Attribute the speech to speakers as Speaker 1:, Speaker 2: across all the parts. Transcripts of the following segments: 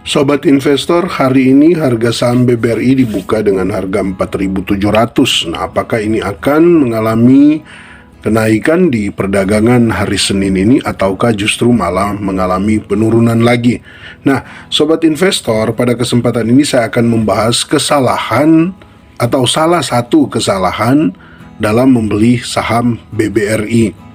Speaker 1: Sobat investor, hari ini harga saham BBRI dibuka dengan harga 4.700. Nah, apakah ini akan mengalami kenaikan di perdagangan hari Senin ini ataukah justru malah mengalami penurunan lagi? Nah, sobat investor, pada kesempatan ini saya akan membahas kesalahan atau salah satu kesalahan dalam membeli saham BBRI.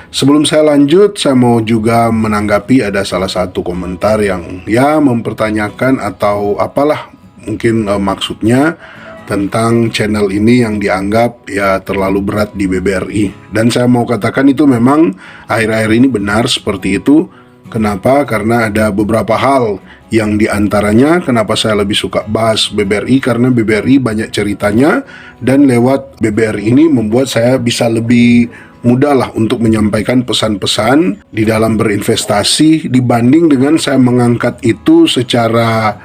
Speaker 1: Sebelum saya lanjut, saya mau juga menanggapi ada salah satu komentar yang mempertanyakan atau apalah mungkin maksudnya tentang channel ini yang dianggap terlalu berat di BBRI. Dan saya mau katakan itu memang akhir-akhir ini benar seperti itu. Kenapa? Karena ada beberapa hal yang diantaranya kenapa saya lebih suka bahas BBRI, karena BBRI banyak ceritanya dan lewat BBRI ini membuat saya bisa lebih mudah lah untuk menyampaikan pesan-pesan di dalam berinvestasi dibanding dengan saya mengangkat itu secara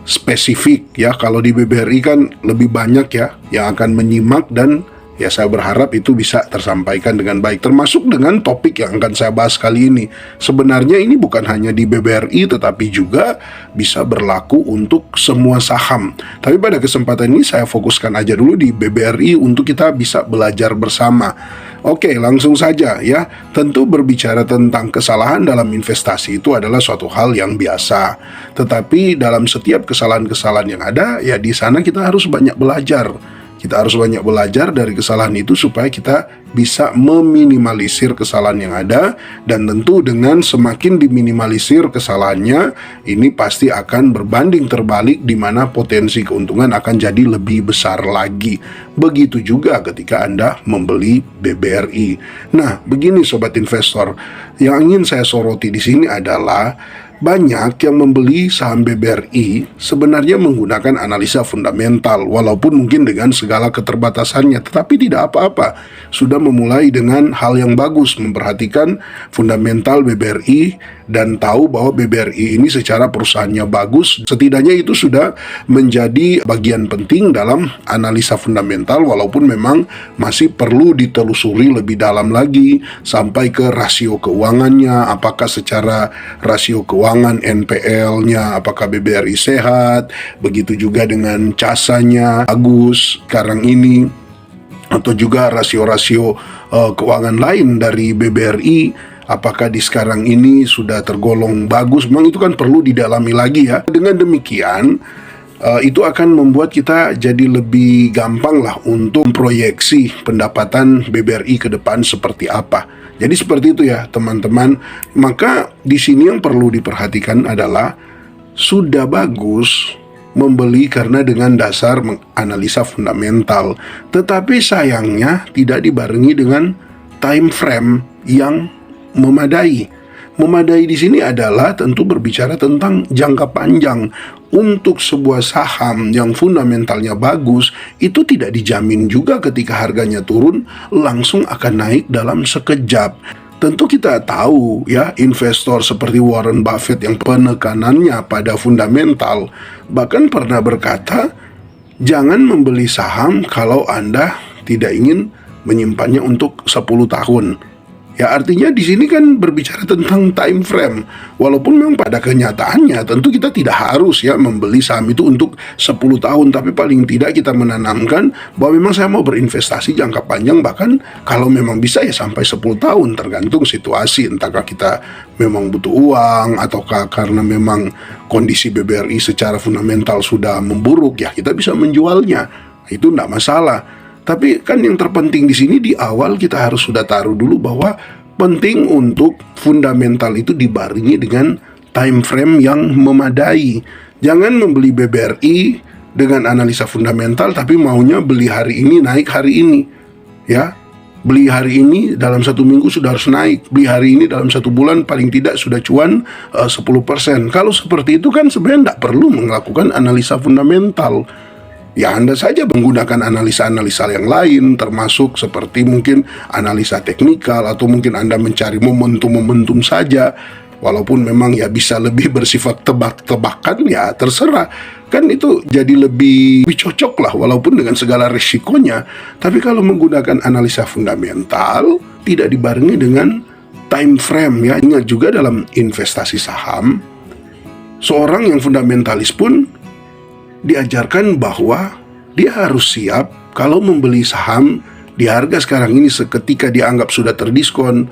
Speaker 1: spesifik ya. Kalau di BBRI kan lebih banyak yang akan menyimak dan saya berharap itu bisa tersampaikan dengan baik, termasuk dengan topik yang akan saya bahas kali ini. Sebenarnya ini bukan hanya di BBRI tetapi juga bisa berlaku untuk semua saham. Tapi pada kesempatan ini saya fokuskan aja dulu di BBRI untuk kita bisa belajar bersama. Oke, langsung saja ya. Tentu berbicara tentang kesalahan dalam investasi itu adalah suatu hal yang biasa. Tetapi dalam setiap kesalahan-kesalahan yang ada, di sana kita harus banyak belajar. Kita harus banyak belajar dari kesalahan itu supaya kita bisa meminimalisir kesalahan yang ada. Dan tentu dengan semakin diminimalisir kesalahannya, ini pasti akan berbanding terbalik di mana potensi keuntungan akan jadi lebih besar lagi. Begitu juga ketika Anda membeli BBRI. Nah, begini sobat investor, yang ingin saya soroti di sini adalah banyak yang membeli saham BBRI sebenarnya menggunakan analisa fundamental, walaupun mungkin dengan segala keterbatasannya, tetapi tidak apa-apa. Sudah memulai dengan hal yang bagus, memperhatikan fundamental BBRI dan tahu bahwa BBRI ini secara perusahaannya bagus. Setidaknya itu sudah menjadi bagian penting dalam analisa fundamental, walaupun memang masih perlu ditelusuri lebih dalam lagi sampai ke rasio keuangannya, apakah secara rasio keuangan NPL-nya, apakah BBRI sehat, begitu juga dengan casanya bagus sekarang ini, atau juga rasio-rasio keuangan lain dari BBRI, apakah di sekarang ini sudah tergolong bagus. Memang itu kan perlu didalami lagi ya. Dengan demikian, itu akan membuat kita jadi lebih gampang lah untuk memproyeksi pendapatan BBRI ke depan seperti apa. Jadi seperti itu ya teman-teman. Maka di sini yang perlu diperhatikan adalah sudah bagus membeli karena dengan dasar menganalisa fundamental, tetapi sayangnya tidak dibarengi dengan time frame yang memadai. Memadai di sini adalah tentu berbicara tentang jangka panjang. Untuk sebuah saham yang fundamentalnya bagus, itu tidak dijamin juga ketika harganya turun langsung akan naik dalam sekejap. Tentu kita tahu investor seperti Warren Buffett yang penekanannya pada fundamental bahkan pernah berkata, jangan membeli saham kalau Anda tidak ingin menyimpannya untuk 10 tahun. Artinya di sini kan berbicara tentang time frame. Walaupun memang pada kenyataannya tentu kita tidak harus membeli saham itu untuk 10 tahun, tapi paling tidak kita menanamkan bahwa memang saya mau berinvestasi jangka panjang, bahkan kalau memang bisa sampai 10 tahun, tergantung situasi, entahkah kita memang butuh uang ataukah karena memang kondisi BBRI secara fundamental sudah memburuk, kita bisa menjualnya. Itu tidak masalah. Tapi kan yang terpenting di sini di awal kita harus sudah taruh dulu bahwa penting untuk fundamental itu dibarengi dengan time frame yang memadai. Jangan membeli BBRI dengan analisa fundamental tapi maunya beli hari ini naik hari ini. Beli hari ini dalam 1 minggu sudah harus naik. Beli hari ini dalam 1 bulan paling tidak sudah cuan 10%. Kalau seperti itu kan sebenarnya tidak perlu melakukan analisa fundamental. Anda saja menggunakan analisa-analisa yang lain, termasuk seperti mungkin analisa teknikal, atau mungkin Anda mencari momentum-momentum saja. Walaupun memang bisa lebih bersifat tebak-tebakan, terserah. Kan itu jadi lebih cocok lah, walaupun dengan segala risikonya. Tapi kalau menggunakan analisa fundamental, tidak dibarengi dengan time frame Ingat juga dalam investasi saham, Seorang yang fundamentalis pun diajarkan bahwa dia harus siap kalau membeli saham di harga sekarang ini seketika dianggap sudah terdiskon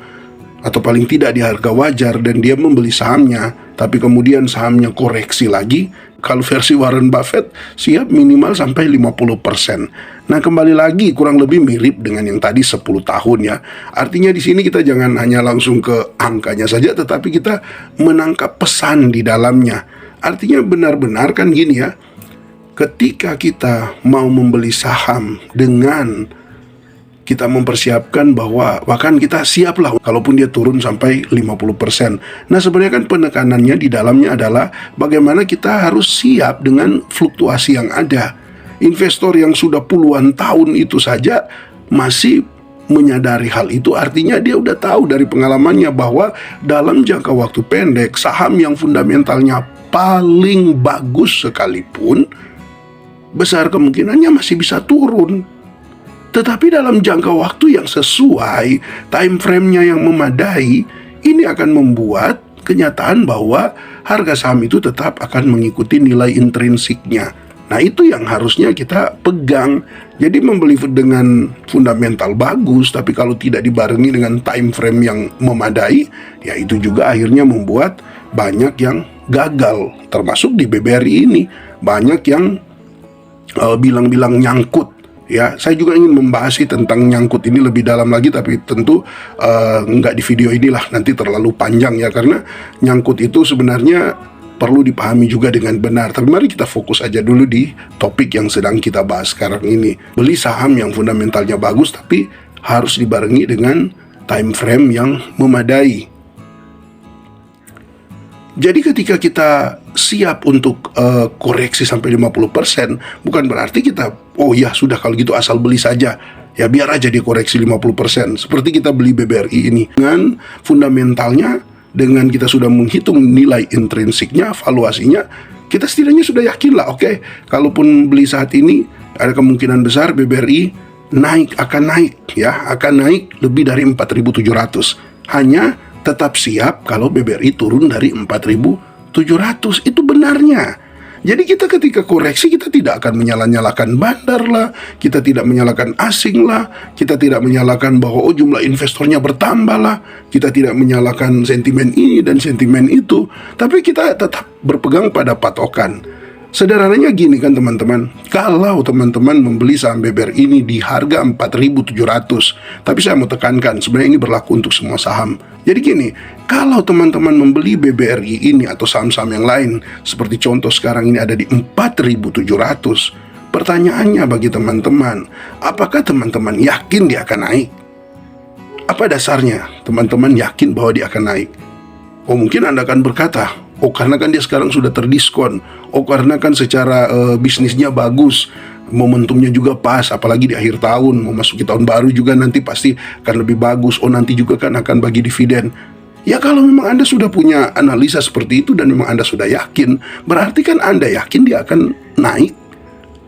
Speaker 1: atau paling tidak di harga wajar dan dia membeli sahamnya, tapi kemudian sahamnya koreksi lagi. Kalau versi Warren Buffett, siap minimal sampai 50%. Nah, kembali lagi kurang lebih mirip dengan yang tadi 10 tahun ya. Artinya di sini kita jangan hanya langsung ke angkanya saja, tetapi kita menangkap pesan di dalamnya. Artinya benar-benar kan gini ya, ketika kita mau membeli saham dengan kita mempersiapkan bahwa bahkan kita siap lah kalaupun dia turun sampai 50%. Nah, sebenarnya kan penekanannya di dalamnya adalah bagaimana kita harus siap dengan fluktuasi yang ada. Investor yang sudah puluhan tahun itu saja masih menyadari hal itu, artinya dia udah tahu dari pengalamannya bahwa dalam jangka waktu pendek saham yang fundamentalnya paling bagus sekalipun besar kemungkinannya masih bisa turun. Tetapi dalam jangka waktu yang sesuai, time frame-nya yang memadai, ini akan membuat kenyataan bahwa harga saham itu tetap akan mengikuti nilai intrinsiknya. Nah, itu yang harusnya kita pegang. Jadi membeli dengan fundamental bagus, tapi kalau tidak dibarengi dengan time frame yang memadai, ya itu juga akhirnya membuat banyak yang gagal. Termasuk di BBRI ini, banyak yang bilang-bilang nyangkut. Ya, saya juga ingin membahas tentang nyangkut ini lebih dalam lagi, tapi tentu nggak di video inilah, nanti terlalu panjang ya, karena nyangkut itu sebenarnya perlu dipahami juga dengan benar. Tapi mari kita fokus aja dulu di topik yang sedang kita bahas sekarang ini. Beli saham yang fundamentalnya bagus, tapi harus dibarengi dengan time frame yang memadai. Jadi ketika kita siap untuk koreksi sampai 50%, bukan berarti kita, oh ya sudah kalau gitu asal beli saja. Ya biar aja dia koreksi 50%. Seperti kita beli BBRI ini. Dengan fundamentalnya, dengan kita sudah menghitung nilai intrinsiknya, valuasinya, kita setidaknya sudah yakin lah, oke, kalaupun beli saat ini, ada kemungkinan besar BBRI akan naik, ya, akan naik lebih dari 4.700. Hanya tetap siap kalau BBRI turun dari 4.700. Itu benarnya. Jadi kita ketika koreksi, kita tidak akan menyalahkan bandar lah, kita tidak menyalahkan asing lah, kita tidak menyalahkan bahwa jumlah investornya bertambah lah, kita tidak menyalahkan sentimen ini dan sentimen itu, tapi kita tetap berpegang pada patokan. Sederhananya gini kan teman-teman, kalau teman-teman membeli saham BBRI ini di harga 4.700, tapi saya mau tekankan, sebenarnya ini berlaku untuk semua saham. Jadi gini, kalau teman-teman membeli BBRI ini atau saham-saham yang lain, seperti contoh sekarang ini ada di 4.700, pertanyaannya bagi teman-teman, apakah teman-teman yakin dia akan naik? Apa dasarnya teman-teman yakin bahwa dia akan naik? Oh, mungkin Anda akan berkata, oh karena kan dia sekarang sudah terdiskon, oh karena kan secara bisnisnya bagus, momentumnya juga pas, apalagi di akhir tahun, memasuki tahun baru juga nanti pasti akan lebih bagus, oh nanti juga kan akan bagi dividen. Ya kalau memang Anda sudah punya analisa seperti itu dan memang Anda sudah yakin, berarti kan Anda yakin dia akan naik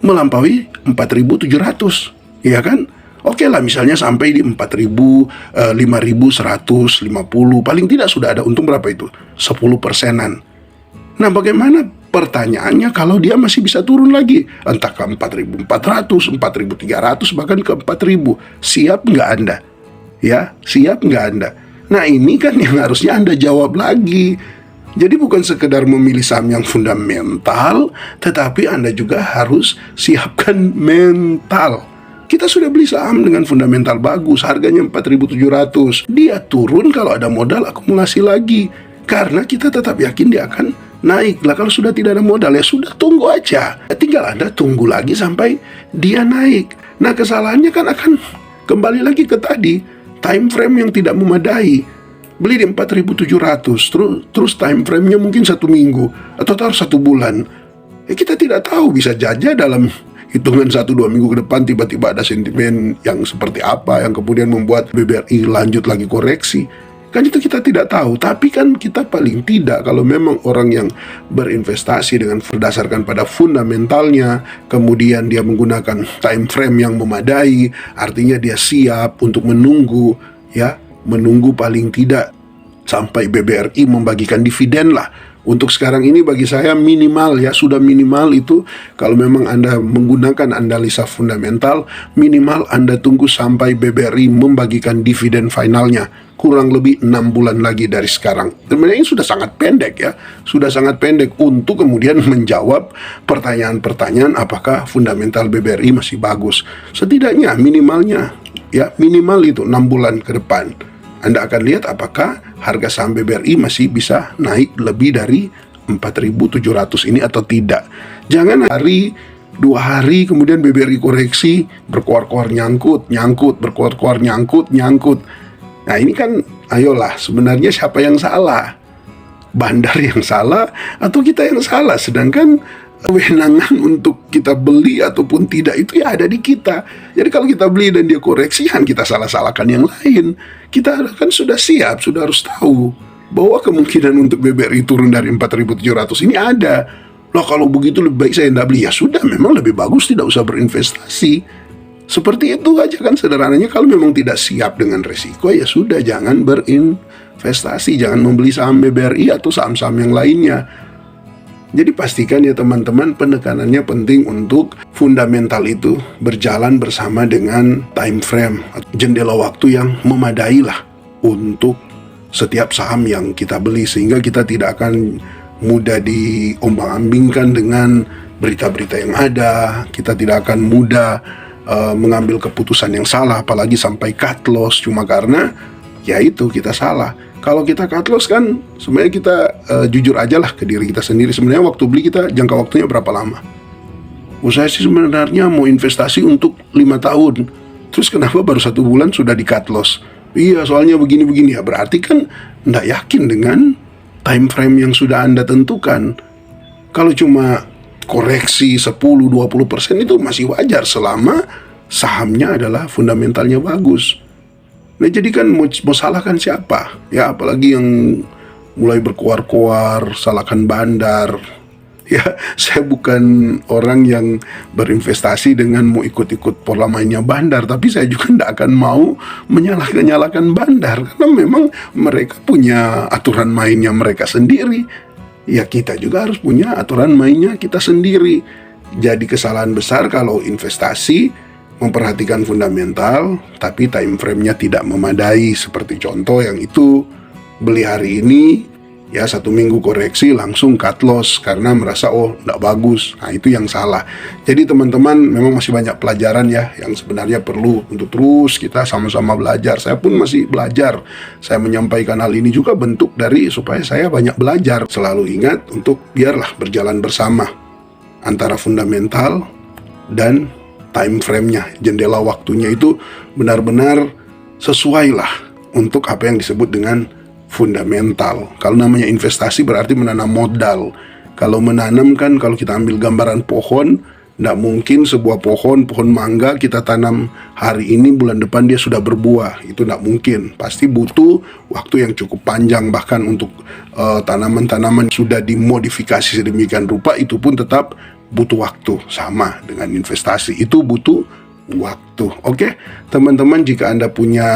Speaker 1: melampaui 4.700, ya kan? Oke lah, misalnya sampai di 4.000, 5.150, paling tidak sudah ada untung berapa itu? 10%-an. Nah, bagaimana pertanyaannya kalau dia masih bisa turun lagi? Entah ke 4.400, 4.300, bahkan ke 4.000. Siap nggak Anda? Ya, siap nggak Anda? Nah, ini kan yang harusnya Anda jawab lagi. Jadi bukan sekedar memilih saham yang fundamental, tetapi Anda juga harus siapkan mental. Kita sudah beli saham dengan fundamental bagus, harganya 4.700. Dia turun kalau ada modal akumulasi lagi. Karena kita tetap yakin dia akan naik. Lah kalau sudah tidak ada modal, ya sudah tunggu aja. Tinggal Anda tunggu lagi sampai dia naik. Nah, kesalahannya kan akan kembali lagi ke tadi, time frame yang tidak memadai. Beli di 4.700, terus time frame-nya mungkin 1 minggu atau 1 bulan. Ya kita tidak tahu, bisa saja dalam hitungan 1-2 minggu ke depan tiba-tiba ada sentimen yang seperti apa yang kemudian membuat BBRI lanjut lagi koreksi. Kan itu kita tidak tahu. Tapi kan kita paling tidak, kalau memang orang yang berinvestasi dengan berdasarkan pada fundamentalnya, kemudian dia menggunakan time frame yang memadai, artinya dia siap untuk menunggu, ya, menunggu paling tidak sampai BBRI membagikan dividen lah. Untuk sekarang ini bagi saya minimal ya, sudah minimal itu kalau memang Anda menggunakan analisa fundamental, minimal Anda tunggu sampai BBRI membagikan dividen finalnya, kurang lebih 6 bulan lagi dari sekarang. Sebenarnya ini sudah sangat pendek ya, sudah sangat pendek untuk kemudian menjawab pertanyaan-pertanyaan apakah fundamental BBRI masih bagus. Setidaknya minimalnya ya, minimal itu 6 bulan ke depan. Anda akan lihat apakah harga saham BBRI masih bisa naik lebih dari 4.700 ini atau tidak. Jangan hari, 2 hari kemudian BBRI koreksi, berkuar-kuar nyangkut, berkuar-kuar nyangkut. Nah ini kan, ayolah, sebenarnya siapa yang salah? Bandar yang salah atau kita yang salah? Sedangkan kewenangan untuk kita beli ataupun tidak itu ya ada di kita. Jadi kalau kita beli dan dia koreksi, kan kita salah-salahkan yang lain. Kita kan sudah siap, sudah harus tahu bahwa kemungkinan untuk BBRI turun dari 4.700 ini ada. Loh kalau begitu lebih baik saya tidak beli. Ya sudah, memang lebih bagus tidak usah berinvestasi. Seperti itu aja kan sederhananya. Kalau memang tidak siap dengan resiko, ya sudah, jangan berinvestasi, jangan membeli saham BBRI atau saham-saham yang lainnya. Jadi pastikan ya teman-teman, penekanannya penting untuk fundamental itu berjalan bersama dengan time frame, jendela waktu yang memadai lah untuk setiap saham yang kita beli, sehingga kita tidak akan mudah diombang-ambingkan dengan berita-berita yang ada. Kita tidak akan mudah mengambil keputusan yang salah, apalagi sampai cut loss cuma karena ya itu kita salah. Kalau kita cut loss kan sebenarnya kita jujur aja lah ke diri kita sendiri. Sebenarnya waktu beli kita jangka waktunya berapa lama? Saya sih sebenarnya mau investasi untuk 5 tahun. Terus kenapa baru 1 bulan sudah di cut loss? Iya soalnya begini-begini ya. Berarti kan nggak yakin dengan time frame yang sudah Anda tentukan. Kalau cuma koreksi 10-20% itu masih wajar selama sahamnya adalah fundamentalnya bagus. Nah jadi kan mau salahkan siapa? Ya apalagi yang mulai berkuar-kuar, salahkan bandar. Ya saya bukan orang yang berinvestasi dengan mau ikut-ikut pola mainnya bandar, tapi saya juga tidak akan mau menyalahkan bandar, karena memang mereka punya aturan mainnya mereka sendiri. Ya kita juga harus punya aturan mainnya kita sendiri. Jadi kesalahan besar kalau investasi memperhatikan fundamental, tapi time frame-nya tidak memadai. Seperti contoh yang itu, beli hari ini, ya 1 minggu koreksi langsung cut loss karena merasa oh tidak bagus. Nah itu yang salah. Jadi teman-teman memang masih banyak pelajaran ya yang sebenarnya perlu untuk terus kita sama-sama belajar. Saya pun masih belajar. Saya menyampaikan hal ini juga bentuk dari supaya saya banyak belajar. Selalu ingat untuk biarlah berjalan bersama antara fundamental dan time frame-nya, jendela waktunya itu benar-benar sesuai lah untuk apa yang disebut dengan fundamental. Kalau namanya investasi berarti menanam modal. Kalau menanam kan, kalau kita ambil gambaran pohon, tidak mungkin sebuah pohon mangga kita tanam hari ini, bulan depan dia sudah berbuah. Itu tidak mungkin. Pasti butuh waktu yang cukup panjang. Bahkan untuk tanaman-tanaman sudah dimodifikasi sedemikian rupa, itu pun tetap butuh waktu. Sama dengan investasi, itu butuh waktu. Oke, teman-teman, jika Anda punya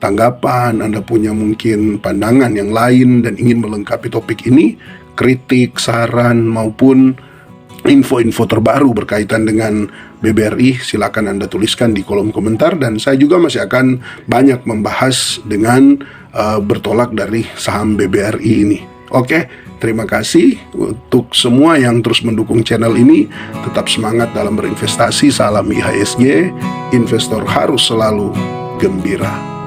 Speaker 1: tanggapan, Anda punya mungkin pandangan yang lain dan ingin melengkapi topik ini, kritik, saran maupun info-info terbaru berkaitan dengan BBRI, silakan Anda tuliskan di kolom komentar, dan saya juga masih akan banyak membahas dengan bertolak dari saham BBRI ini. Oke, terima kasih untuk semua yang terus mendukung channel ini. Tetap semangat dalam berinvestasi. Salam IHSG, investor harus selalu gembira.